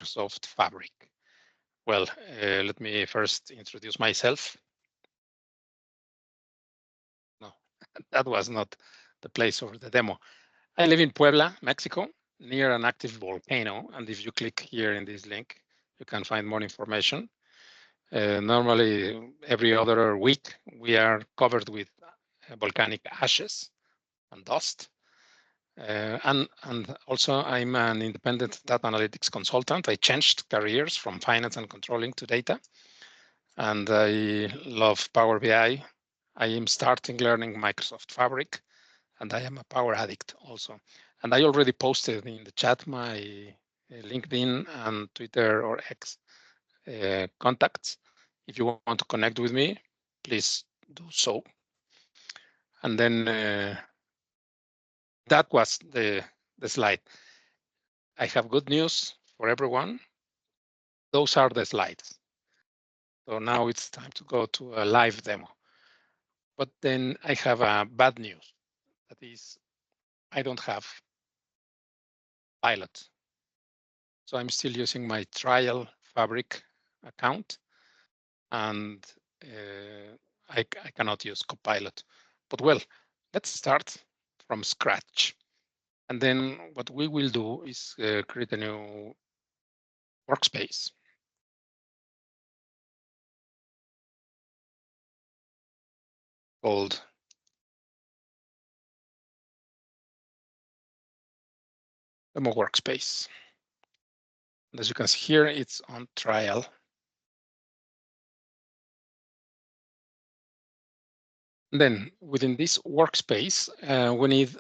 Microsoft Fabric? Well, let me first introduce myself. No, that was not the place for the demo. I live in Puebla, Mexico, near an active volcano. And if you click here in this link, you can find more information. Normally, every other week, we are covered with volcanic ashes and dust. And also, I'm an independent data analytics consultant. I changed careers from finance and controlling to data. And I love Power BI. I am starting learning Microsoft Fabric, and I am a Power addict also. And I already posted in the chat my LinkedIn and Twitter or X contacts. If you want to connect with me, please do so. And then that was the slide. I have good news for everyone. Those are the slides. So now it's time to go to a live demo. But then I have a bad news. That is, I don't have Pilot. So I'm still using my trial Fabric account, and I cannot use Copilot. But well, let's start from scratch. And then what we will do is create a new workspace. Called demo workspace. And as you can see here, it's on trial. And then within this workspace, we need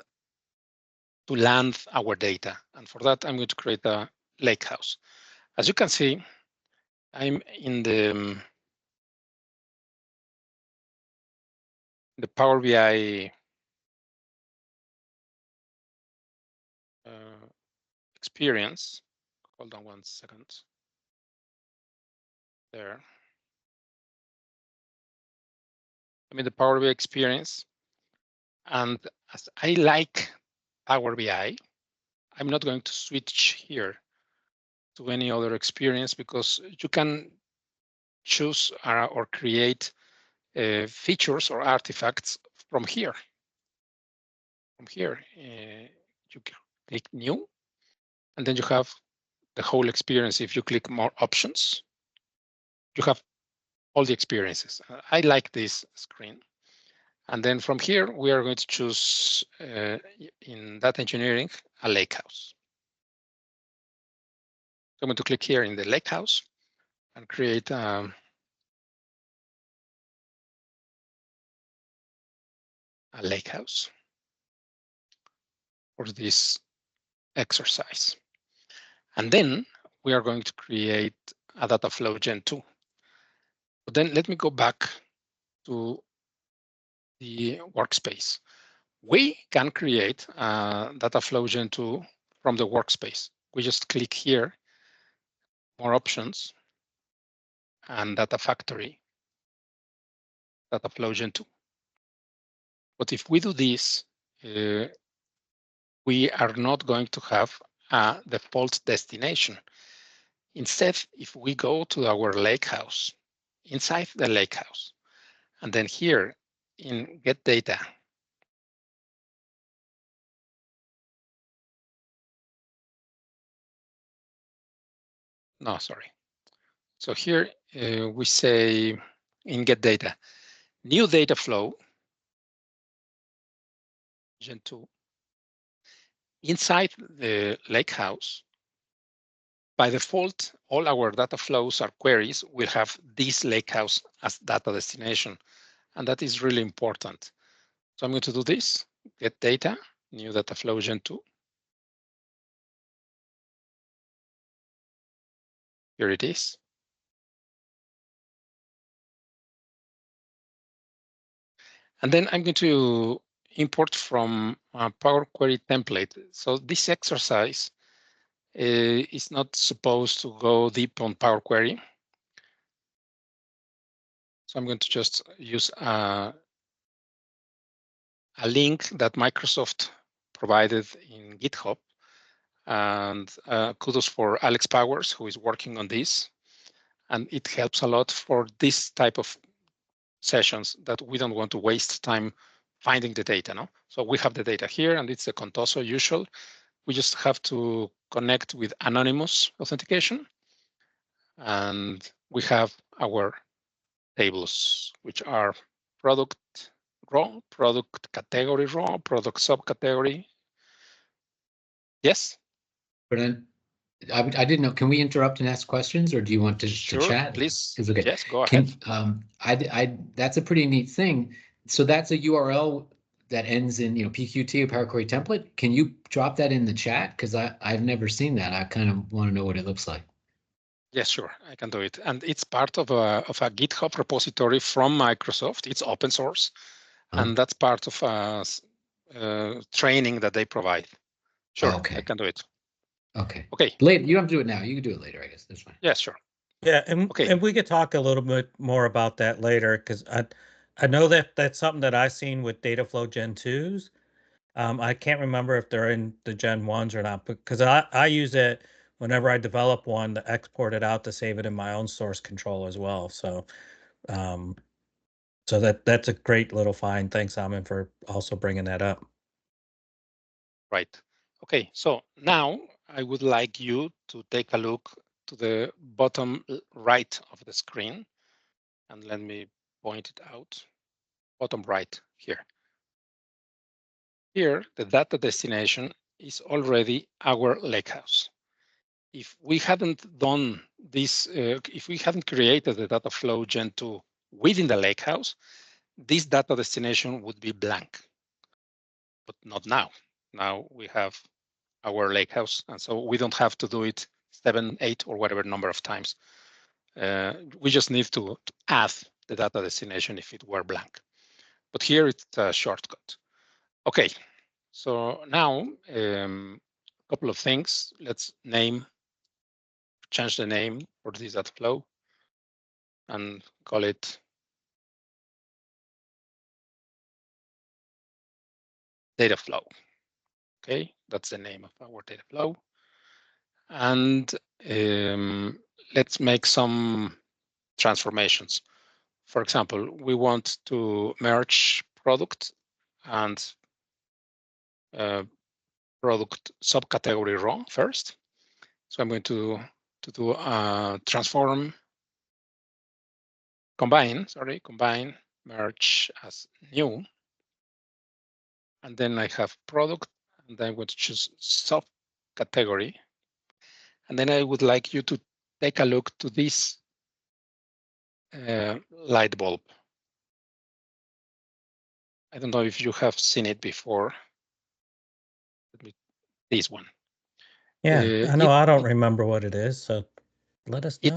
to land our data. And for that, I'm going to create a Lakehouse. As you can see, I'm in the Power BI experience. Hold on 1 second. There. I'm in the Power BI experience. And as I like Power BI, I'm not going to switch here to any other experience, because you can choose or create features or artifacts from here. From here, you click new, and then you have the whole experience. If you click more options, you have all the experiences. I like this screen. And then from here, we are going to choose in data engineering, a Lakehouse. So I'm going to click here in the Lakehouse and create a Lakehouse for this exercise. And then we are going to create a Dataflows Gen2. But then let me go back to the workspace. We can create a Dataflows Gen2 from the workspace. We just click here, more options, and Data Factory, Dataflows Gen2. But if we do this, we are not going to have a default destination. Instead, if we go to our Lakehouse, inside the Lakehouse, and then here in Get Data, no, sorry. So here we say in Get Data, new data flow, Gen2, inside the Lakehouse. By default, all our data flows or queries will have this Lakehouse as data destination, and that is really important. So I'm going to do this, Get Data, new Dataflows Gen2. Here it is. And then I'm going to import from a Power Query template. So this exercise is not supposed to go deep on Power Query. So I'm going to just use a link that Microsoft provided in GitHub. And kudos for Alex Powers, who is working on this. And it helps a lot for this type of sessions that we don't want to waste time finding the data. No? So we have the data here, and it's a Contoso usual. We just have to connect with anonymous authentication. And we have our tables, which are product raw, product category raw, product subcategory. Yes? But I didn't know. Can we interrupt and ask questions, or do you want to chat? Please. It's okay. Yes, go ahead. That's a pretty neat thing. So that's a URL that ends in PQT or Power Query template. Can you drop that in the chat? Because I've never seen that. I kind of want to know what it looks like. Yes, sure, I can do it. And it's part of a GitHub repository from Microsoft. It's open source, and that's part of a training that they provide. Sure, okay. I can do it. Okay. Okay. Later, you don't have to do it now. You can do it later, I guess. That's fine. Yeah, sure. Yeah, and we could talk a little bit more about that later, because I know that that's something that I've seen with Dataflow Gen 2s. I can't remember if they're in the Gen 1s or not, because I use it whenever I develop one to export it out to save it in my own source control as well. So so that's a great little find. Thanks, Simon, for also bringing that up. Right. Okay, so now I would like you to take a look to the bottom right of the screen, and let me point it out. Bottom right here. Here, the data destination is already our Lakehouse. If we hadn't done this, if we hadn't created the Dataflow Gen2 within the Lakehouse, this data destination would be blank, but not now. Now we have our Lakehouse, and so we don't have to do it 7, 8, or whatever number of times. We just need to add the data destination if it were blank. But here it's a shortcut. Okay, so now a couple of things. Let's change the name for this data flow and call it data flow. Okay, that's the name of our data flow. And let's make some transformations. For example, we want to merge product and product subcategory raw first. So I'm going to do a combine, merge as new. And then I have product, and then I'm going to choose subcategory. And then I would like you to take a look to this light bulb. I don't know if you have seen it before. This one. Yeah, I know I don't remember what it is, so let us know.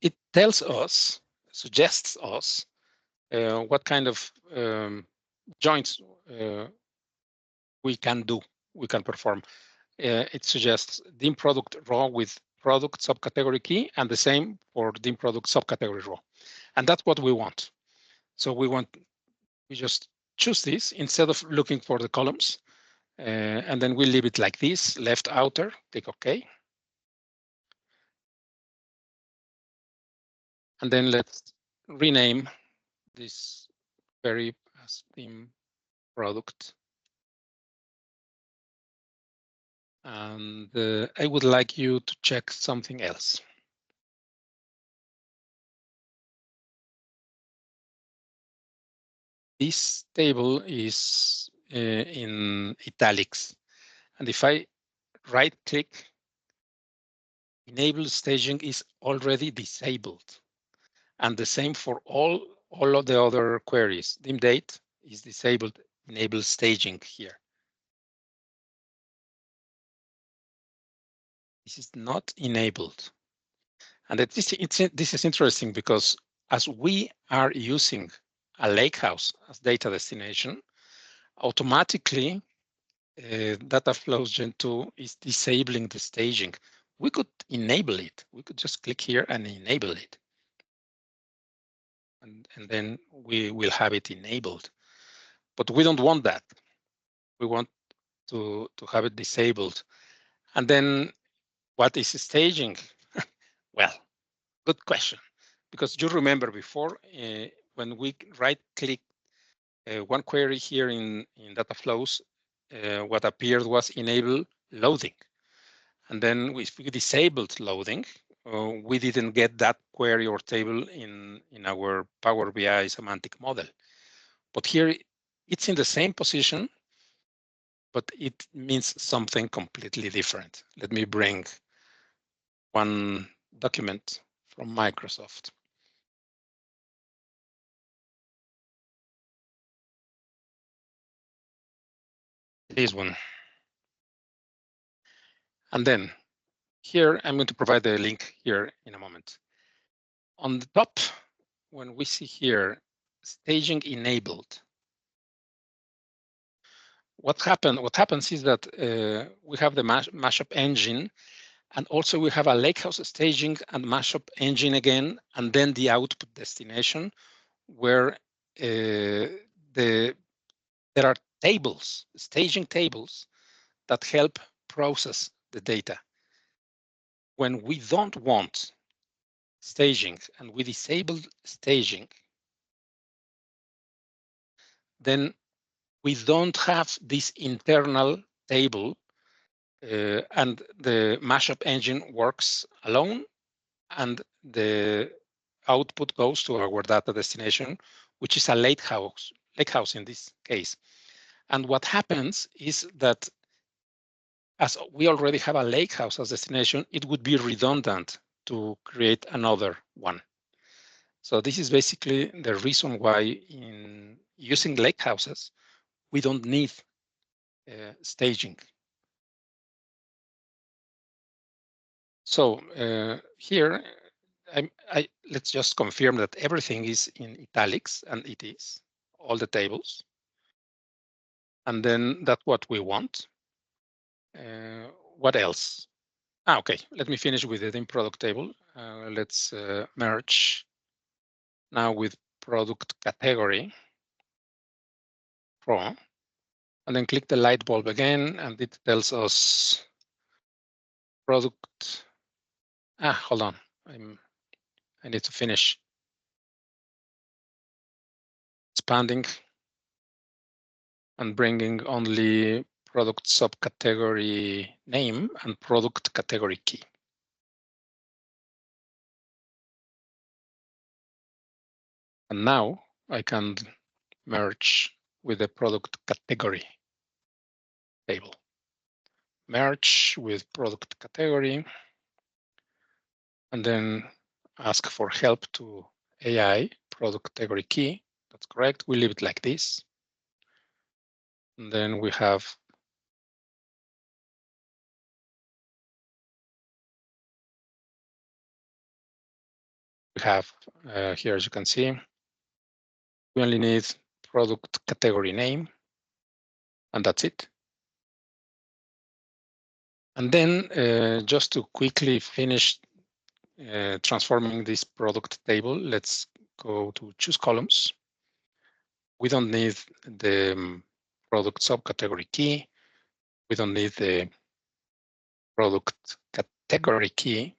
It tells us, suggests us what kind of joints we can perform. It suggests dim product raw with product subcategory key, and the same for dim product subcategory raw. And that's what we want. So we just choose this instead of looking for the columns. And then we leave it like this, left outer, click OK. And then let's rename this query as dim product. And I would like you to check something else. This table is in italics. And if I right click, enable staging is already disabled. And the same for all of the other queries. Dim date is disabled, enable staging here. This is not enabled. And this is interesting because as we are using a Lakehouse as data destination, automatically Dataflows Gen2 is disabling the staging. We could enable it. We could just click here and enable it. And then we will have it enabled. But we don't want that. We want to have it disabled. And then what is staging? Well, good question. Because you remember before, when we right-click one query here in Dataflows, what appeared was enable loading. And then if we disabled loading, we didn't get that query or table in our Power BI semantic model. But here it's in the same position, but it means something completely different. Let me bring one document from Microsoft. This one. And then here, I'm going to provide the link here in a moment. On the top, when we see here, staging enabled, what happens is that we have the mashup engine, and also we have a Lakehouse staging and mashup engine again, and then the output destination, where there are tables, staging tables, that help process the data. When we don't want staging and we disable staging, then we don't have this internal table, and the mashup engine works alone, and the output goes to our data destination, which is a Lakehouse in this case. And what happens is that as we already have a Lakehouse as destination, it would be redundant to create another one. So this is basically the reason why in using Lakehouses, we don't need staging. So here, let's just confirm that everything is in italics, and it is, all the tables. And then that's what we want. What else? Okay, let me finish with the dim product table. Let's merge now with product category raw, and then click the light bulb again, and it tells us product. Hold on, I need to finish expanding and bringing only product subcategory name and product category key. And now I can merge with the product category table. Merge with product category, and then ask for help to AI product category key. That's correct. We leave it like this. And then we have here, as you can see, we only need product category name, and that's it. And then just to quickly finish transforming this product table, let's go to choose columns. We don't need the product subcategory key. We don't need the product category key.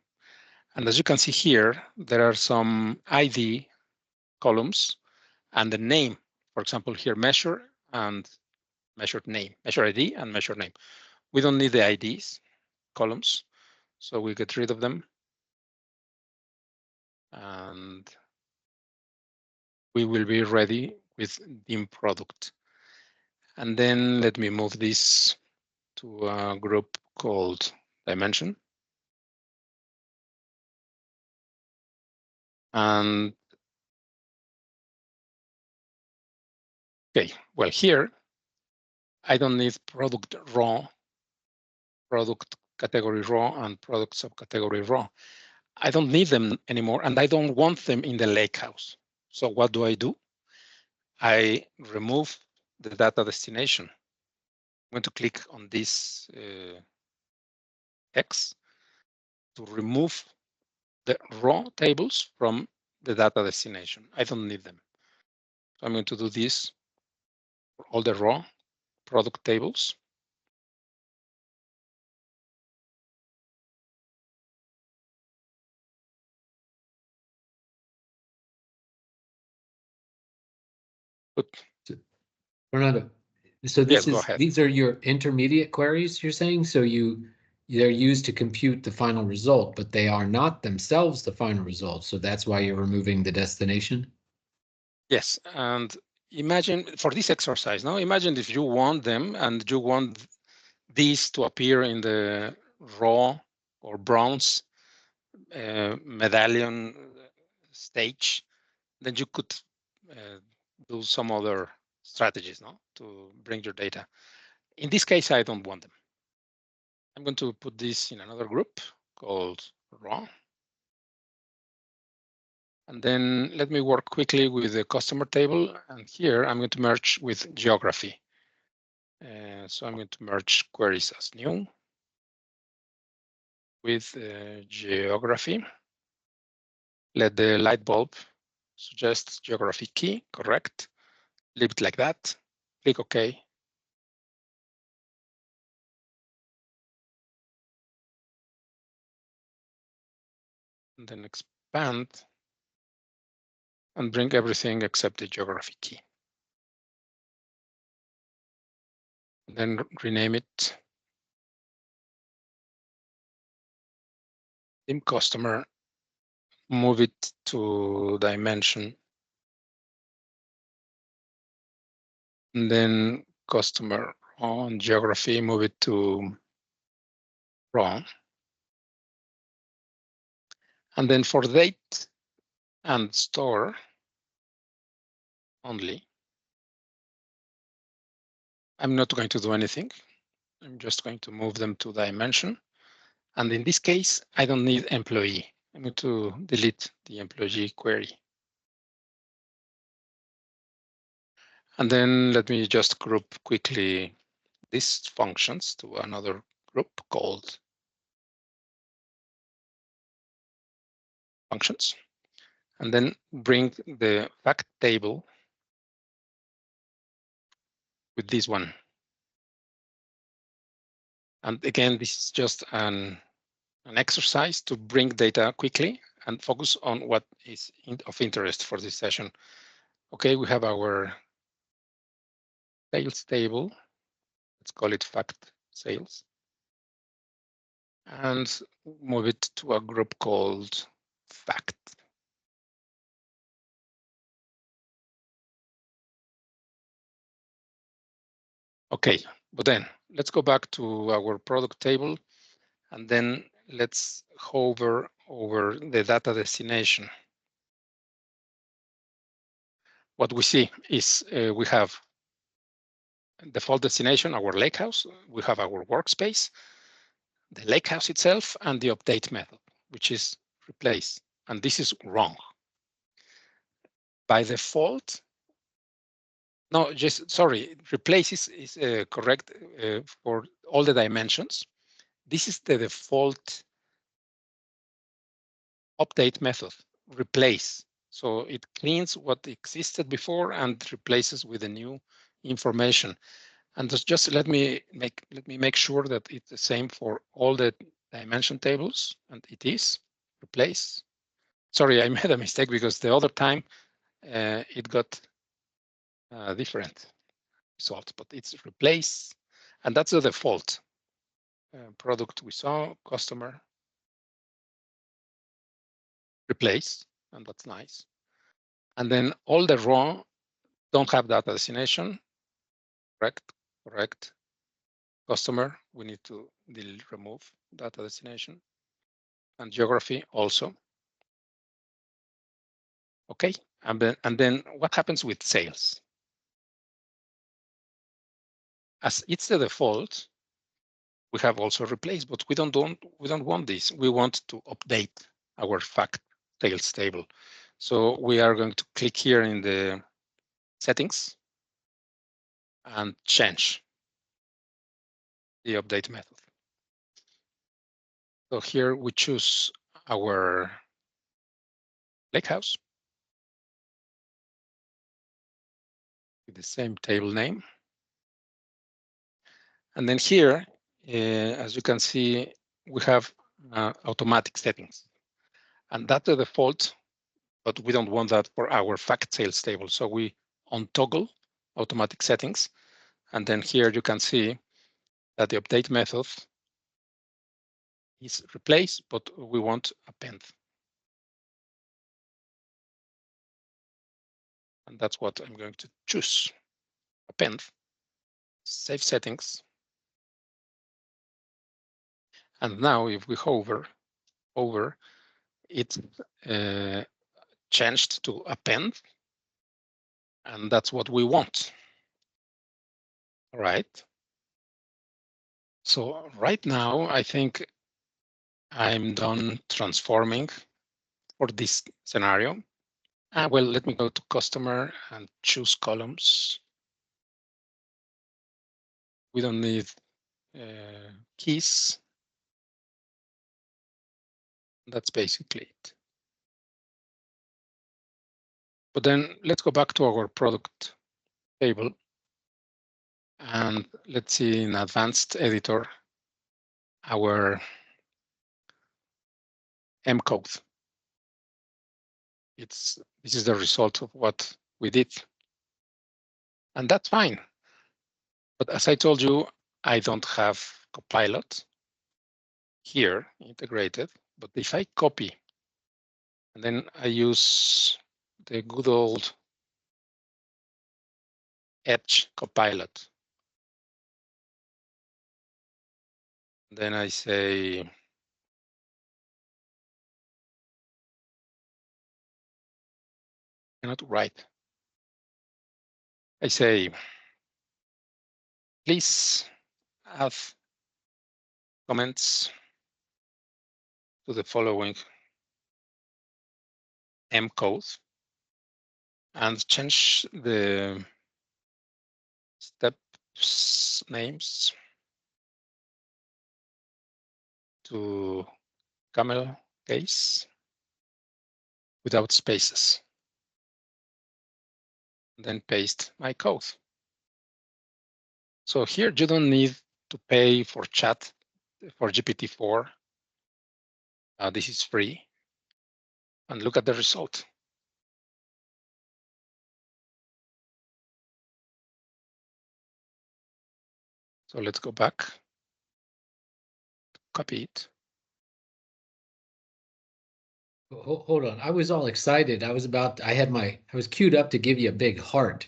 And as you can see here, there are some ID columns and the name. For example, here, measure and measured name, measure ID and measure name. We don't need the IDs columns, so we get rid of them. And we will be ready with dim product. And then let me move this to a group called dimension. And okay, well, here I don't need product raw, product category raw, and product subcategory raw. I don't need them anymore, and I don't want them in the Lakehouse. So what do? I remove the data destination. I'm going to click on this X to remove the raw tables from the data destination. I don't need them. So I'm going to do this for all the raw product tables. Good. Fernando, so Yes, go ahead. these are your intermediate queries, you're saying? So they're used to compute the final result, but they are not themselves the final result. So that's why you're removing the destination? Yes, and imagine for this exercise, now imagine if you want them and you want these to appear in the raw or bronze medallion stage, then you could do some other strategies, no, to bring your data. In this case, I don't want them. I'm going to put this in another group called raw. And then let me work quickly with the customer table. And here I'm going to merge with geography. So I'm going to merge queries as new with geography. Let the light bulb suggest geography key, correct. Leave it like that. Click OK. And then expand and bring everything except the geography key. And then rename it Team Customer, move it to dimension. And then customer on geography, move it to raw. And then for date and store only, I'm not going to do anything. I'm just going to move them to dimension. And in this case, I don't need employee. I'm going to delete the employee query. And then let me just group quickly these functions to another group called functions. And then bring the fact table with this one. And again, this is just an exercise to bring data quickly and focus on what is of interest for this session. Okay, we have our sales table. Let's call it fact sales. And move it to a group called fact. Okay, but then let's go back to our product table and then let's hover over the data destination. What we see is we have default destination, our Lakehouse. We have our workspace, the Lakehouse itself, and the update method, which is replace. And this is wrong. By default, no, just sorry, replace is correct for all the dimensions. This is the default update method, replace. So it cleans what existed before and replaces with the new information. And just let me make sure that it's the same for all the dimension tables, and it is replace. Sorry, I made a mistake because the other time it got different results, but it's replace, and that's the default product we saw, customer, replace, and that's nice. And then all the raw don't have data destination, correct. Customer, we need to remove data destination, and geography also. Okay, and then what happens with sales? As it's the default, we have also replaced, but we don't want this. We want to update our fact sales table. So we are going to click here in the settings and change the update method. So here we choose our Lakehouse with the same table name. And then here, as you can see, we have automatic settings. And that's the default, but we don't want that for our fact sales table. So we on toggle automatic settings. And then here you can see that the update method is replace, but we want append. And that's what I'm going to choose. Append, save settings. And now if we hover over, it's changed to append. And that's what we want. All right. So right now, I think I'm done transforming for this scenario. Well, let me go to customer and choose columns. We don't need keys. That's basically it. But then let's go back to our product table. And let's see in advanced editor, our M code. This is the result of what we did. And that's fine. But as I told you, I don't have Copilot here integrated. But if I copy and then I use the good old Edge Copilot, then I say, cannot write. I say, please add comments to the following M code and change the steps names to camel case without spaces. Then paste my code. So here you don't need to pay for chat for GPT-4. This is free. And look at the result. So let's go back, copy it. Hold on, I was all excited. I was queued up to give you a big heart.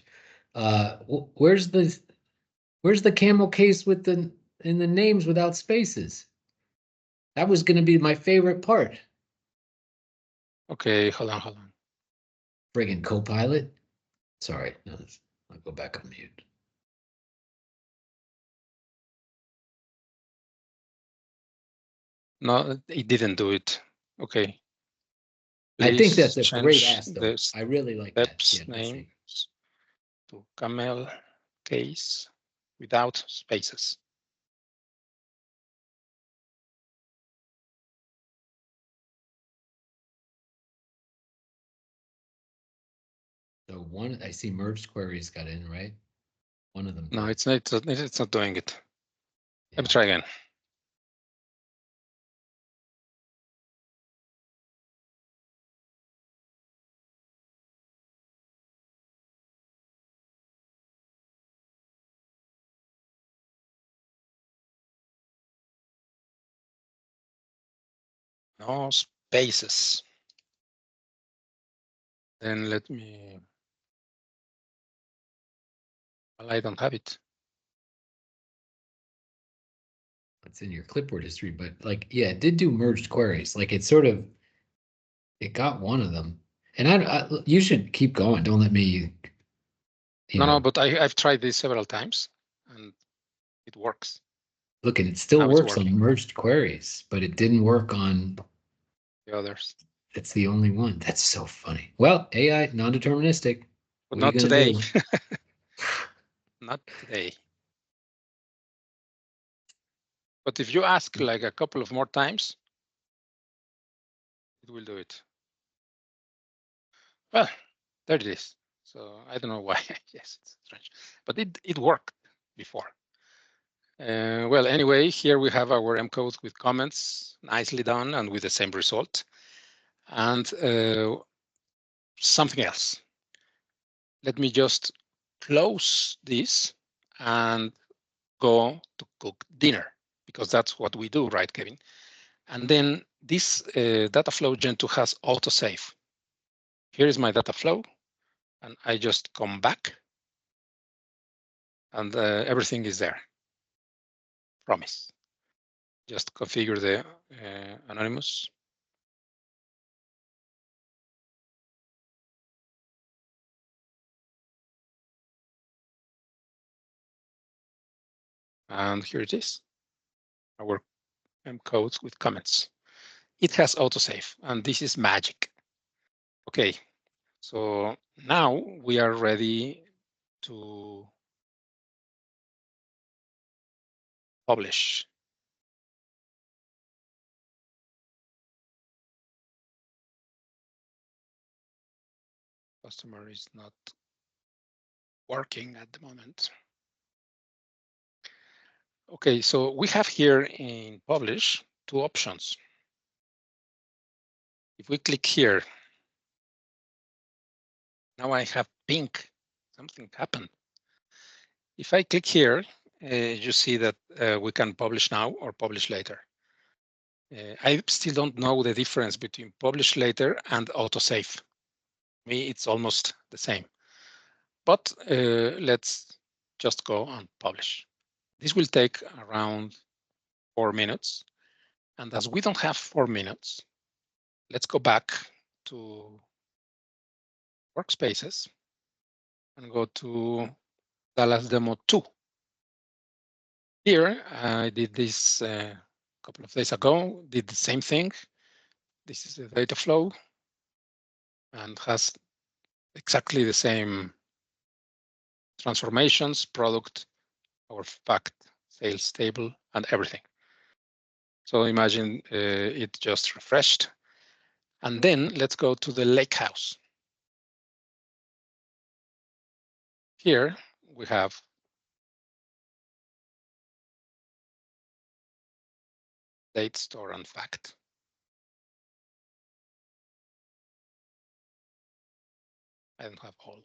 Where's the camel case with in the names without spaces? That was going to be my favorite part. Okay, hold on. Friggin' Copilot. Sorry, no, I'll go back on mute. No, it didn't do it. Okay. I think that's a great ask, though. I really like that. Steps names to camel case without spaces. So one, I see merged queries got in, right? One of them. No, it's not doing it. Yeah. Let me try again. No spaces. Then let me. Well, I don't have it. It's in your clipboard history, but like, yeah, it did do merged queries. Like it got one of them. And you should keep going. Don't let me. No, but I've tried this several times and it works. Look, and it still works on merged queries, but it didn't work on the others. It's the only one. That's so funny. Well, AI, non-deterministic. But not today. Not today. But if you ask like a couple of more times, it will do it. Well, there it is. So I don't know why. Yes, it's strange, but it worked before. Well, anyway, here we have our M code with comments, nicely done, and with the same result. And something else. let me just close this and go to cook dinner, because that's what we do, right, Kevin? And then this Dataflows Gen2 has autosave. Here is my data flow, and I just come back, and everything is there. Promise. Just configure the anonymous. And here it is, our codes with comments. It has autosave, and this is magic. Okay, so now we are ready to publish. Customer is not working at the moment. Okay, so we have here in publish 2 options. If we click here, now I have pink, something happened. If I click here, you see that we can publish now or publish later. I still don't know the difference between publish later and autosave. Me, it's almost the same. But let's just go and publish. This will take around 4 minutes. And as we don't have 4 minutes, let's go back to workspaces and go to Dallas Demo 2. Here, I did this a couple of days ago, did the same thing. This is the data flow and has exactly the same transformations, product, our fact, sales table, and everything. So imagine it just refreshed. And then let's go to the Lakehouse. Here we have date, store, and fact. I don't have all.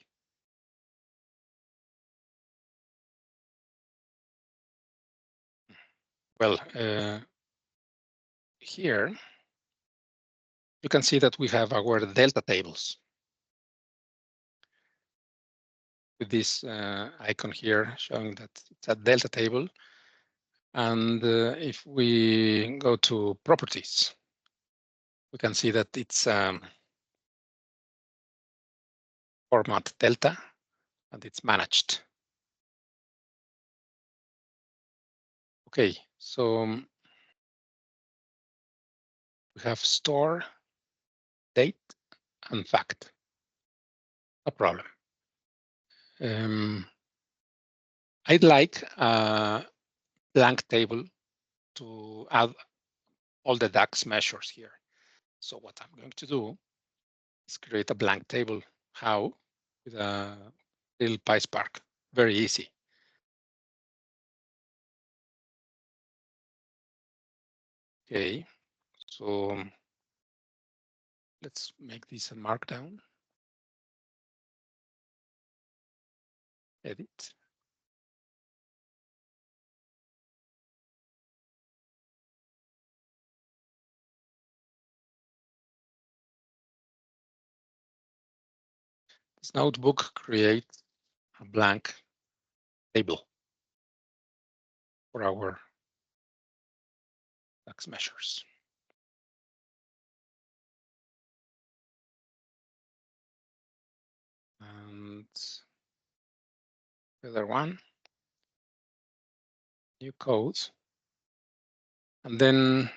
Well, here you can see that we have our delta tables with this icon here showing that it's a delta table. And if we go to properties, we can see that it's format delta and it's managed. Okay, so we have store, date, and fact. No problem. I'd like a blank table to add all the DAX measures here. So what I'm going to do is create a blank table. How? With a little PySpark. Very easy. Okay, so let's make this a markdown. Edit. This notebook creates a blank table for our DAX measures. And the other one, new code. And then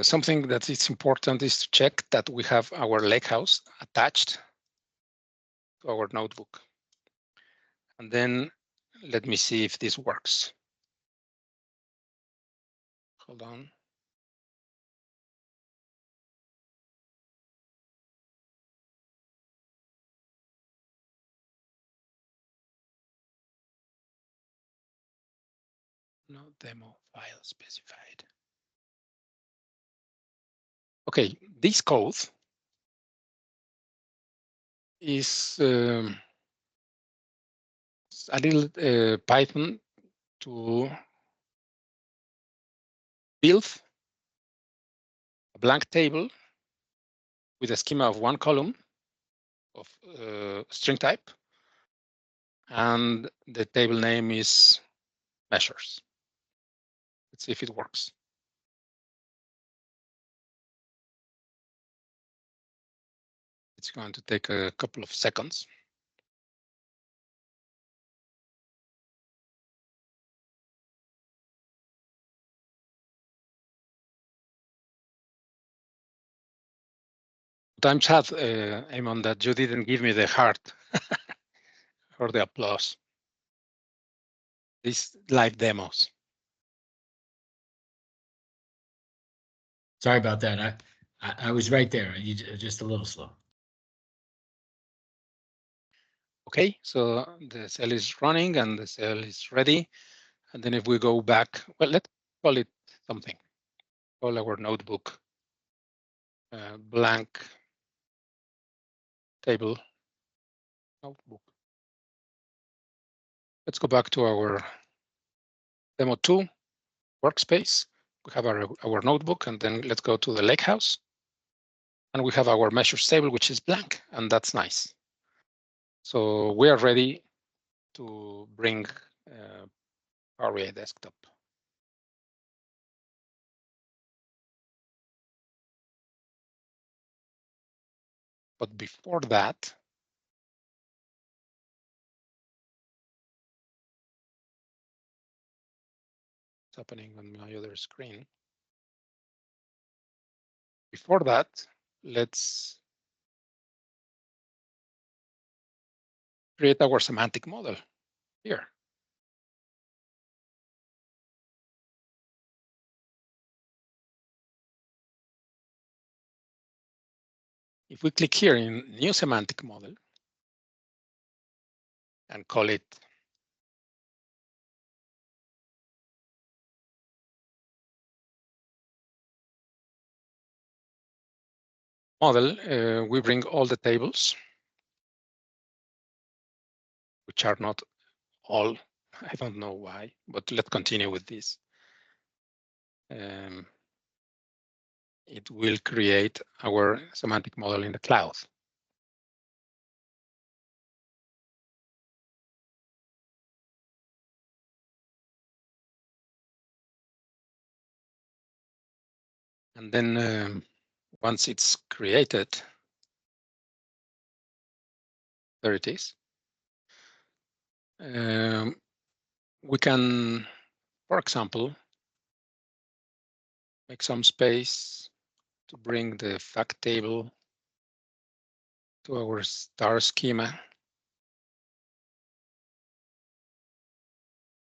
something that is important is to check that we have our Lakehouse attached to our notebook. And then let me see if this works. Hold on. No demo file specified. Okay, this code is a little Python to build a blank table with a schema of one column of string type, and the table name is measures. Let's see if it works. It's going to take a couple of seconds. I'm sad, Eamon, that you didn't give me the heart or the applause. These live demos. Sorry about that. I was right there. You just a little slow. Okay, so the cell is running and the cell is ready. And then if we go back, well, let's call it something. Call our notebook blank table notebook. Let's go back to our demo 2 workspace. We have our notebook, and then let's go to the Lakehouse. And we have our measures table, which is blank, and that's nice. So we are ready to bring Power BI Desktop. But before that, it's happening on my other screen. Before that, let's create our semantic model here. If we click here in New Semantic Model and call it Model, we bring all the tables, which are not all. I don't know why, but let's continue with this. It will create our semantic model in the cloud. And then once it's created, there it is. We can, for example, make some space to bring the fact table to our star schema.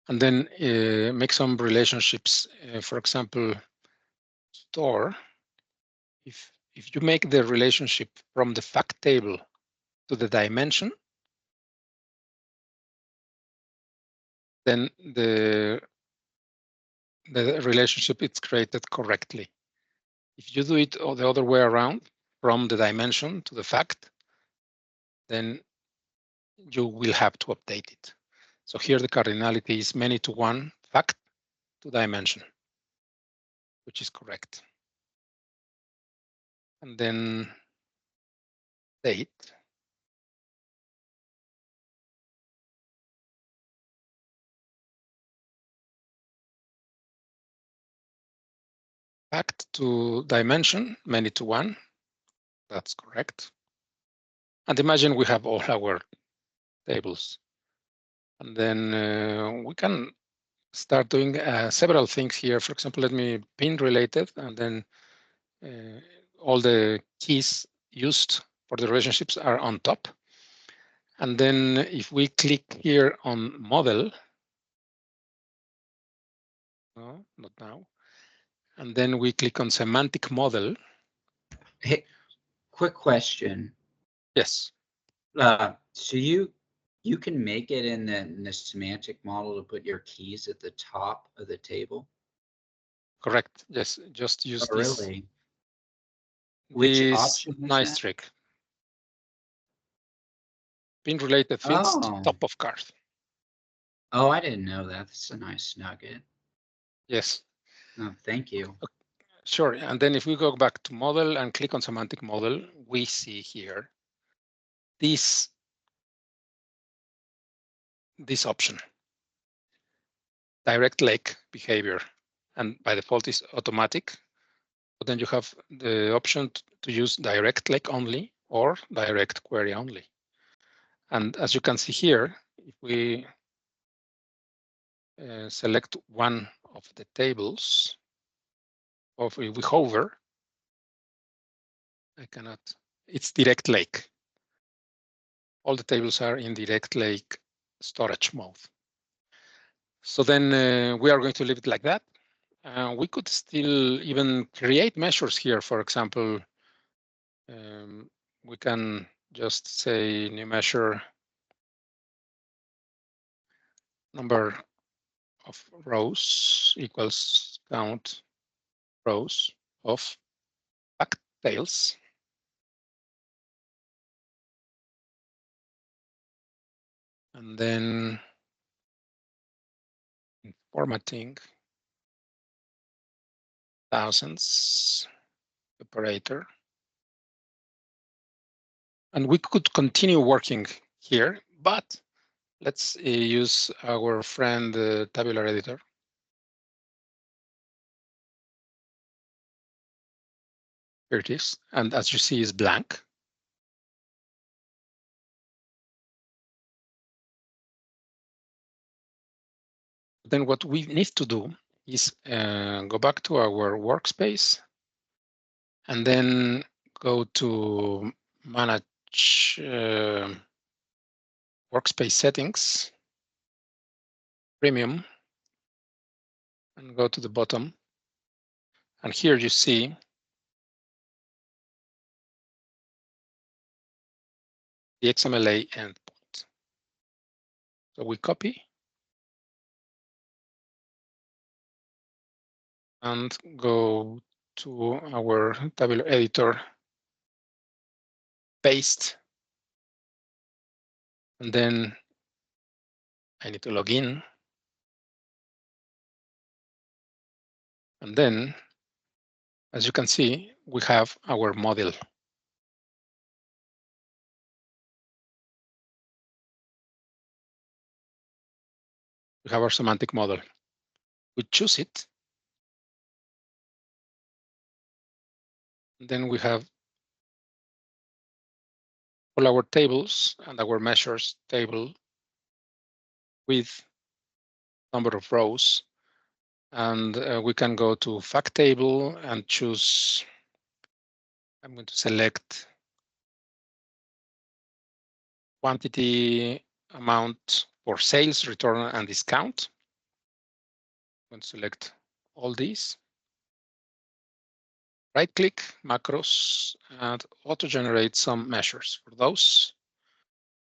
And then make some relationships. For example, store. If you make the relationship from the fact table to the dimension, then the relationship is created correctly. If you do it the other way around, from the dimension to the fact, then you will have to update it. So here the cardinality is many to one, fact to dimension, which is correct. And then date. Fact to dimension, many to one. That's correct. And imagine we have all our tables. And then we can start doing several things here. For example, let me pin related, and then all the keys used for the relationships are on top. And then if we click here on model, no, not now. And then we click on semantic model. Hey, quick question. Yes. So you can make it in the semantic model to put your keys at the top of the table? Correct. Yes, just use Oh, this. really? Which option is nice that? trick. Pin related fields, Oh. top of card. Oh, I didn't know that. That's a nice nugget. Yes. Oh, thank you. Sure. And then if we go back to model and click on semantic model, we see here this option, direct lake behavior, and by default is automatic. But then you have the option to use direct lake only or direct query only. And as you can see here, if we select one of the tables, or if we hover, I cannot, it's direct lake. All the tables are in direct lake storage mode. So then we are going to leave it like that. We could still even create measures here. For example, we can just say new measure number of rows equals count rows of fact tails. And then formatting thousands operator. And we could continue working here, but let's use our friend Tabular Editor. Here it is, and as you see, is blank. Then what we need to do is go back to our workspace and then go to manage workspace settings, premium, and go to the bottom. And here you see the XMLA endpoint. So we copy and go to our Tabular Editor, paste, and then I need to log in. And then, as you can see, we have our model. We have our semantic model. We choose it. Then we have all our tables and our measures table with number of rows. And we can go to fact table and choose, I'm going to select quantity, amount for sales, return, and discount. I'm going to select all these. Right click, macros, and auto generate some measures for those.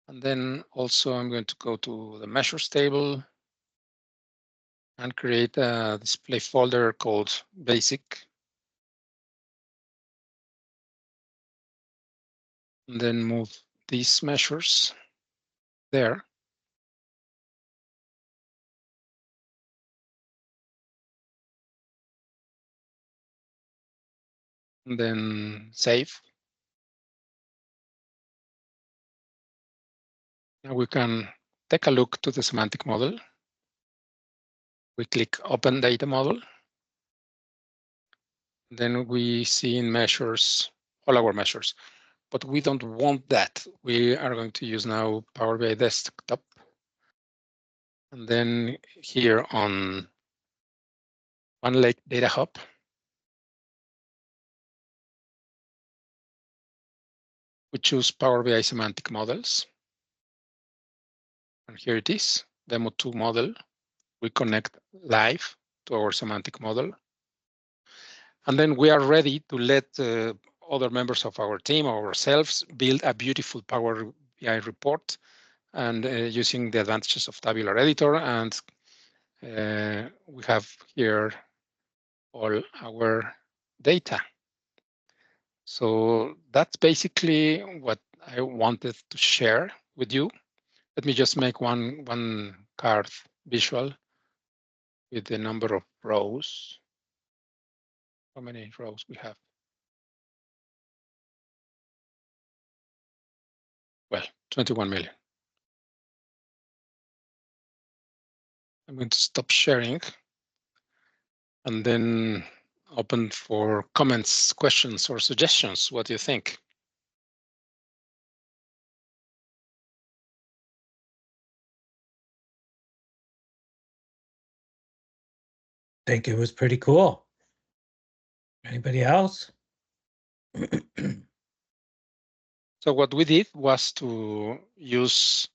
And then also I'm going to go to the measures table and create a display folder called basic. And then move these measures there. And then save. Now we can take a look to the semantic model. We click Open Data Model. Then we see in measures, all our measures, but we don't want that. We are going to use now Power BI Desktop. And then here on OneLake Data Hub, we choose Power BI Semantic Models. And here it is, Demo 2 model. We connect live to our semantic model. And then we are ready to let other members of our team or ourselves build a beautiful Power BI report and using the advantages of Tabular Editor. And we have here all our data. So that's basically what I wanted to share with you. Let me just make one card visual with the number of rows. How many rows we have? Well, 21 million. I'm going to stop sharing and then open for comments, questions, or suggestions. What do you think? Think it was pretty cool. Anybody else? So what we did was to use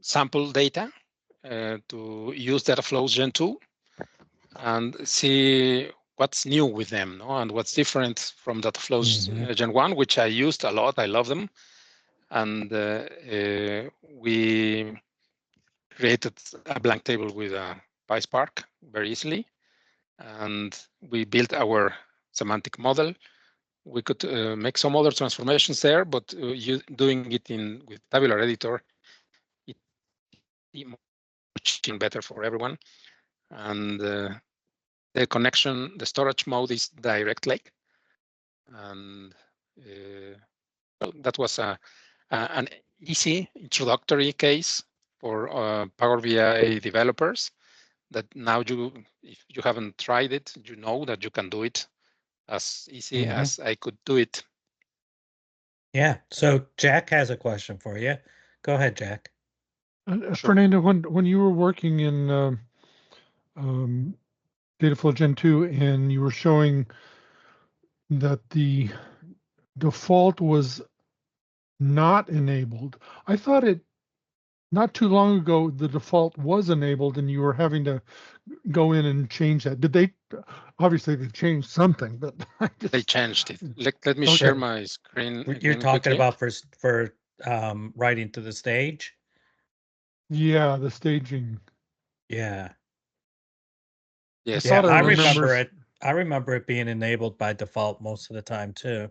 sample data to use Dataflows Gen2 and see what's new with them, no? And what's different from Dataflows Gen1, which I used a lot. I love them. And we created a blank table with a PySpark very easily. And we built our semantic model. We could make some other transformations there, but doing it with Tabular Editor, it's much better for everyone. And the connection, the storage mode is direct lake. And well, that was an easy introductory case for Power BI developers that now if you haven't tried it, you know that you can do it as easy as I could do it. Yeah. So Jack has a question for you. Go ahead, Jack. Sure. Fernando, when you were working in Dataflow Gen2 and you were showing that the default was not enabled, I thought it not too long ago the default was enabled and you were having to go in and change that. Did they? Obviously they changed something, but they changed it. Let me share my screen. You're talking about for writing to the stage? Yeah, the staging. Yeah. Yes. Yeah, I remember it. I remember it being enabled by default most of the time too.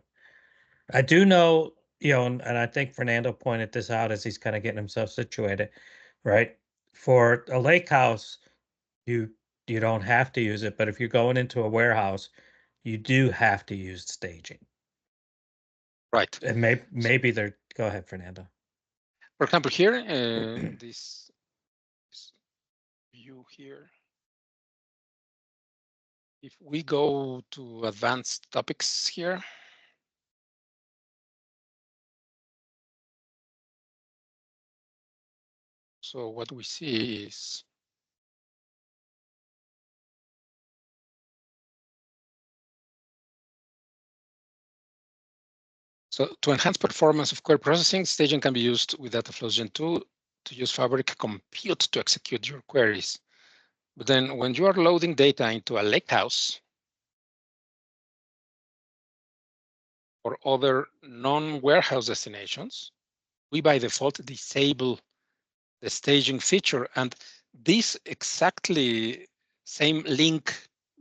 I do know, and I think Fernando pointed this out as he's kind of getting himself situated, right? For a lake house, you don't have to use it, but if you're going into a warehouse, you do have to use staging. Right. And maybe they're, go ahead, Fernando. For example, here, this view here, if we go to advanced topics here, so what we see is so to enhance performance of query processing, staging can be used with Dataflows Gen2 to use Fabric Compute to execute your queries. But then when you are loading data into a lakehouse or other non-warehouse destinations, we by default disable the staging feature. And this exactly same link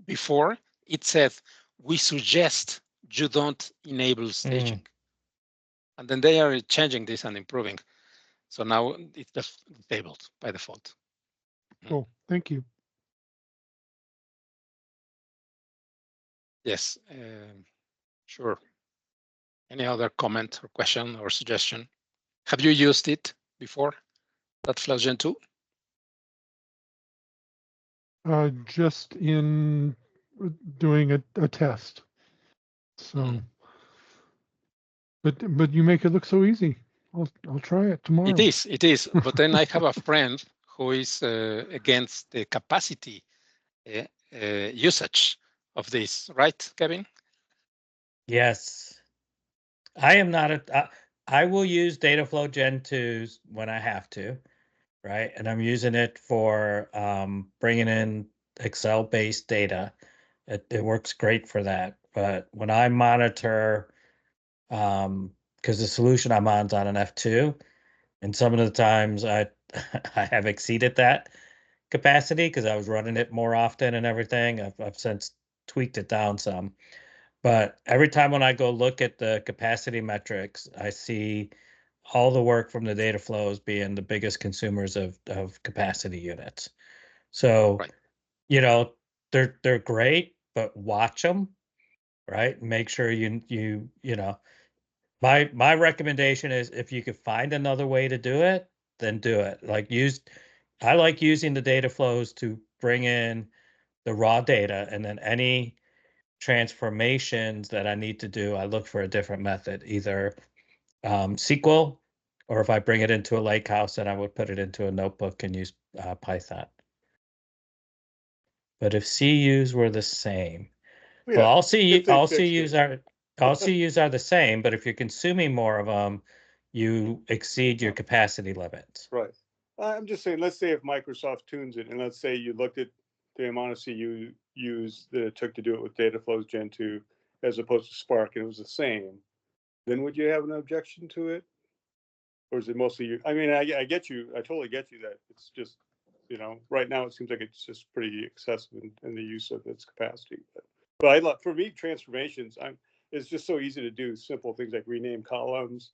before, it said, we suggest you don't enable staging. And then they are changing this and improving. So now it's disabled by default. Cool, thank you. Yes, sure. Any other comment or question or suggestion? Have you used it before, Dataflows Gen2? Just in doing a test. So, but you make it look so easy. I'll try it tomorrow. It is. But then I have a friend who is against the capacity usage of this, right, Kevin? Yes. I am not I will use Dataflow Gen2s when I have to, right? And I'm using it for bringing in Excel-based data. It works great for that. But when I monitor, because the solution I'm on is on an F2, and some of the times I have exceeded that capacity because I was running it more often and everything. I've since tweaked it down some. But every time when I go look at the capacity metrics, I see all the work from the data flows being the biggest consumers of capacity units. So, Right. you know, they're great, but watch them, right? Make sure you know. My recommendation is if you could find another way to do it, then do it. I like using the data flows to bring in the raw data, and then any transformations that I need to do, I look for a different method, either SQL, or if I bring it into a Lakehouse, then I would put it into a notebook and use Python. But if CUs were the same, Yeah, well, if they all fixed CUs it. are all CUs are the same, but if you're consuming more of them, you exceed your capacity limits. Right. I'm just saying, let's say if Microsoft tunes it, and let's say you looked at the amount of CUs that it took to do it with Dataflows Gen2 as opposed to Spark, and it was the same, then would you have an objection to it? Or is it mostly you? I mean, I get you. I totally get you that it's just, right now it seems like it's just pretty excessive in the use of its capacity. But I love, for me, transformations, it's just so easy to do simple things like rename columns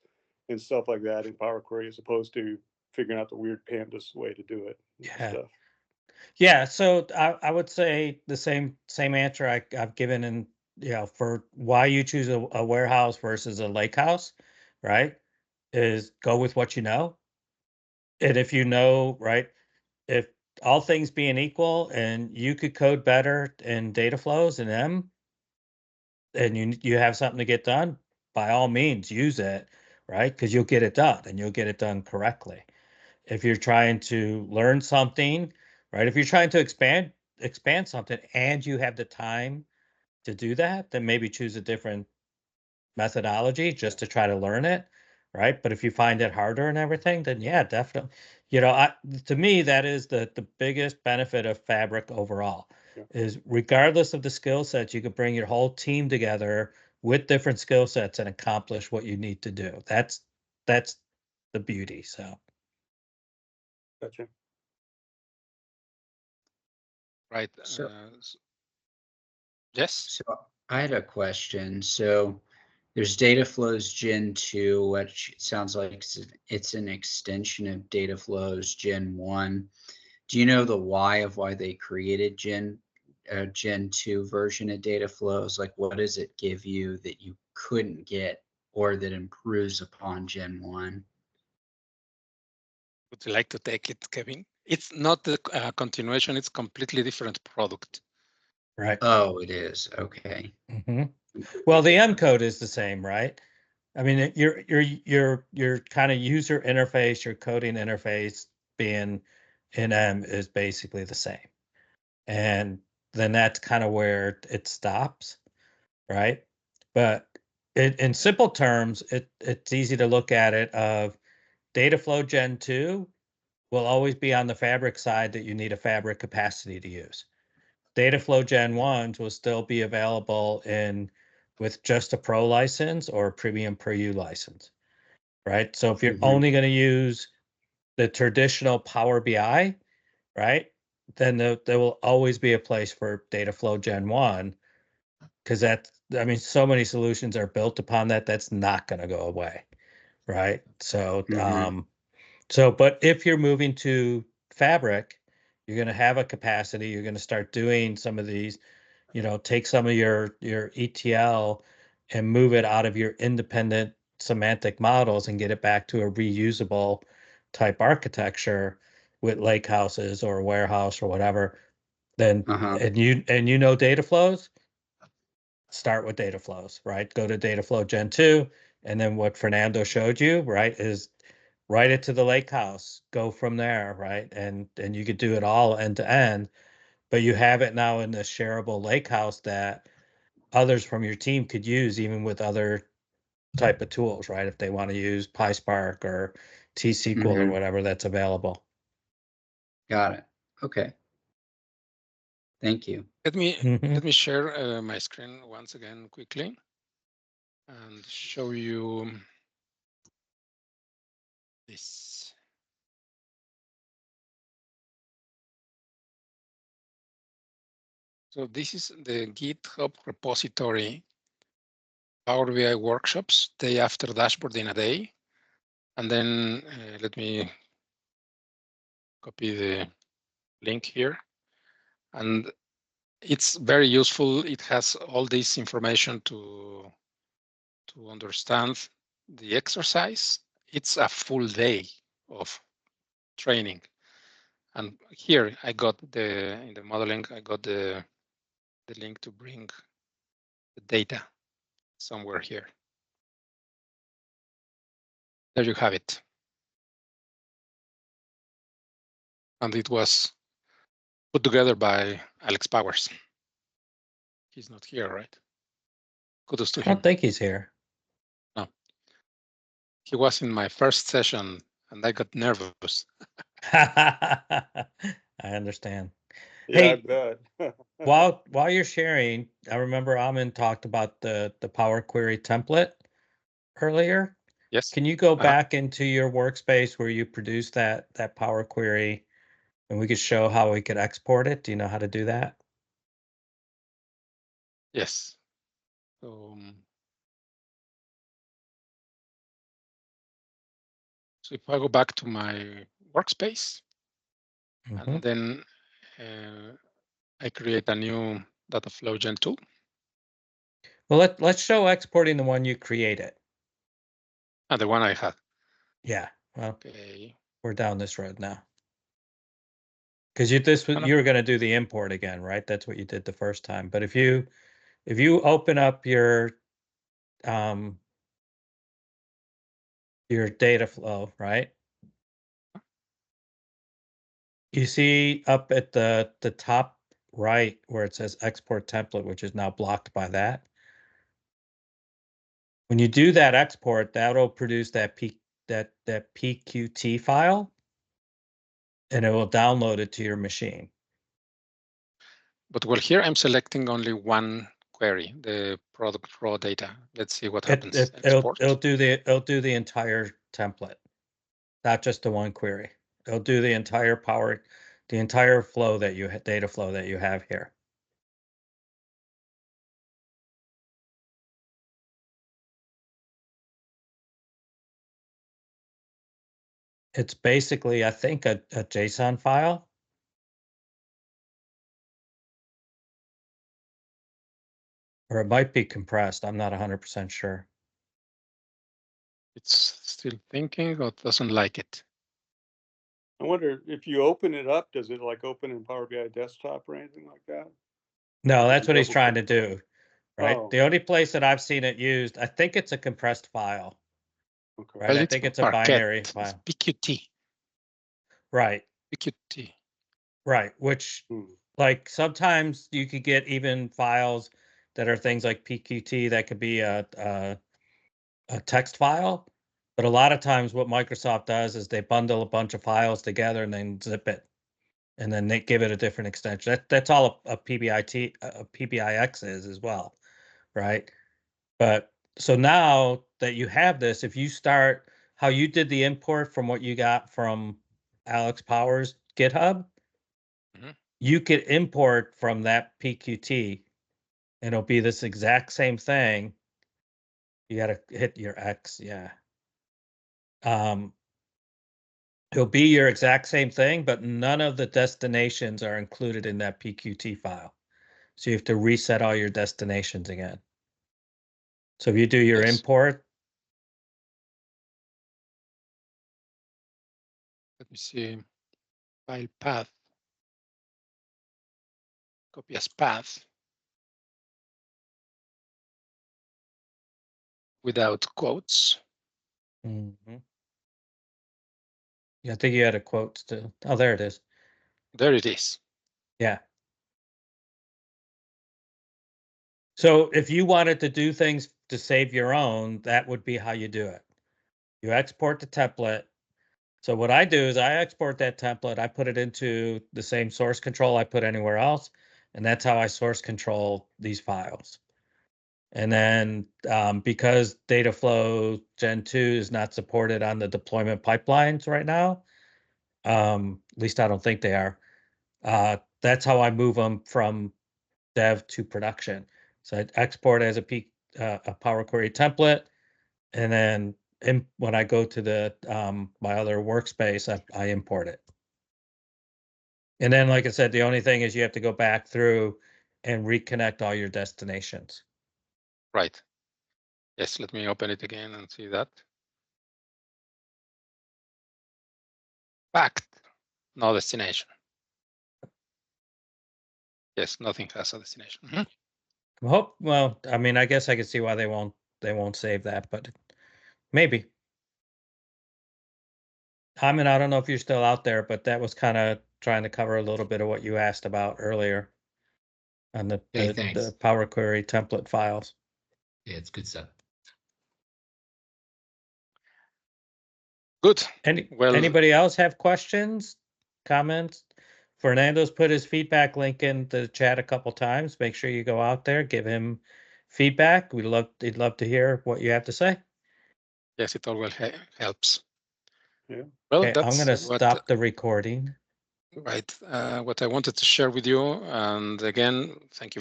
and stuff like that in Power Query, as opposed to figuring out the weird pandas way to do it. Yeah. Stuff. Yeah, so I would say the same answer I've given in, for why you choose a warehouse versus a lake house, right? Is go with what you know. And if you know, right, if all things being equal and you could code better in data flows and M, and you have something to get done, by all means use it, right? Because you'll get it done and you'll get it done correctly. If you're trying to learn something, right? If you're trying to expand something and you have the time to do that, then maybe choose a different methodology just to try to learn it, right? But if you find it harder and everything, then yeah, definitely. To me, that is the biggest benefit of Fabric overall. Yeah. Is regardless of the skill sets, you can bring your whole team together with different skill sets and accomplish what you need to do. That's the beauty. So. Gotcha. Right. So- Yes. So I had a question. So there's Dataflows Gen2, which sounds like it's an extension of Dataflows Gen1. Do you know the why they created Gen2 version of Dataflows? Like, what does it give you that you couldn't get or that improves upon Gen1? Would you like to take it, Kevin? It's not the continuation. It's completely different product. Right. Oh, it is. Okay. Mm-hmm. Well, the M code is the same, right? I mean, your kind of user interface, your coding interface being in M is basically the same. And then that's kind of where it stops, right? But in simple terms, it's easy to look at it of Dataflow Gen 2 will always be on the Fabric side that you need a Fabric capacity to use. Dataflow Gen 1s will still be available with just a Pro license or a Premium Per U license, right? So if you're only going to use the traditional Power BI, right, then there will always be a place for Dataflow Gen 1, because so many solutions are built upon that. That's not going to go away, right? So, but if you're moving to Fabric, you're going to have a capacity. You're going to start doing some of these, take some of your ETL and move it out of your independent semantic models and get it back to a reusable type architecture with lake houses or a warehouse or whatever. Then and you know data flows, start with data flows, right? Go to Dataflow Gen 2, and then what Fernando showed you, right, is write it to the lake house, go from there, right? And you could do it all end to end, but you have it now in the shareable lake house that others from your team could use, even with other type of tools, right? If they want to use PySpark or T-SQL or whatever that's available. Got it. Okay. Thank you. Let me share my screen once again quickly and show you this. So this is the GitHub repository, Power BI workshops, day after dashboard in a day. And then let me copy the link here. And it's very useful. It has all this information to understand the exercise. It's a full day of training. And here I got in the modeling, I got the link to bring the data somewhere here. There you have it. And it was put together by Alex Powers. He's not here, right? Kudos to I him. don't think he's here. No. He was in my first session and I got nervous. I understand. Yeah, I Hey, bet. while you're sharing, I remember Amin talked about the Power Query template earlier. Yes. Can you go back into your workspace where you produced that Power Query, and we could show how we could export it? Do you know how to do that? Yes. So if I go back to my workspace, and then I create a new Dataflows Gen2. Well, let's show exporting the one you created. And the one I had. Yeah. Well, okay. We're down this road now. Because you were going to do the import again, right? That's what you did the first time. But if you open up your data flow, right? You see up at the top right where it says export template, which is now blocked by that. When you do that export, that'll produce that PQT file, and it will download it to your machine. But well, here I'm selecting only one query, the product raw data. Let's see what happens. It'll do the entire template, not just the one query. It'll do the entire flow that data flow that you have here. It's basically, I think, a JSON file. Or it might be compressed. I'm not 100% sure. It's still thinking or doesn't like it. I wonder if you open it up, does it like open in Power BI desktop or anything like that? No, that's what he's trying to do, right? Oh. The only place that I've seen it used, I think it's a compressed file. Okay. Right, I think it's a binary file. PQT. Right. PQT. Right, which like sometimes you could get even files that are things like PQT that could be a text file. But a lot of times what Microsoft does is they bundle a bunch of files together and then zip it. And then they give it a different extension. That's all a PBIX is as well, right? But so now that you have this, if you start how you did the import from what you got from Alex Powers GitHub, you could import from that PQT, and it'll be this exact same thing. You got to hit your X, yeah. It'll be your exact same thing, but none of the destinations are included in that PQT file. So you have to reset all your destinations again. So if you do your import. Let me see. File path. Copy as path. Without quotes. Mm-hmm. Yeah, I think you had a quote still. Oh, there it is. There it is. Yeah. So if you wanted to do things to save your own, that would be how you do it. You export the template. So what I do is I export that template. I put it into the same source control I put anywhere else. And that's how I source control these files. And then because Dataflows Gen2 is not supported on the deployment pipelines right now, at least I don't think they are, that's how I move them from dev to production. So I export as a Power Query template, and then when I go to the my other workspace, I import it. And then, like I said, the only thing is you have to go back through and reconnect all your destinations. Right. Yes, let me open it again and see that. Fact, no destination. Yes, nothing has a destination. Well, I mean, I guess I can see why they won't save that, but maybe. I mean, I don't know if you're still out there, but that was kind of trying to cover a little bit of what you asked about earlier on the Power Query template files. Yeah, it's good stuff. Good. Anybody else have questions, comments? Fernando's put his feedback link in the chat a couple times. Make sure you go out there, give him feedback. He'd love to hear what you have to say. Yes, it always helps. Yeah. Well, Okay, that's I'm going to stop the recording. Right. What I wanted to share with you. And again, thank you very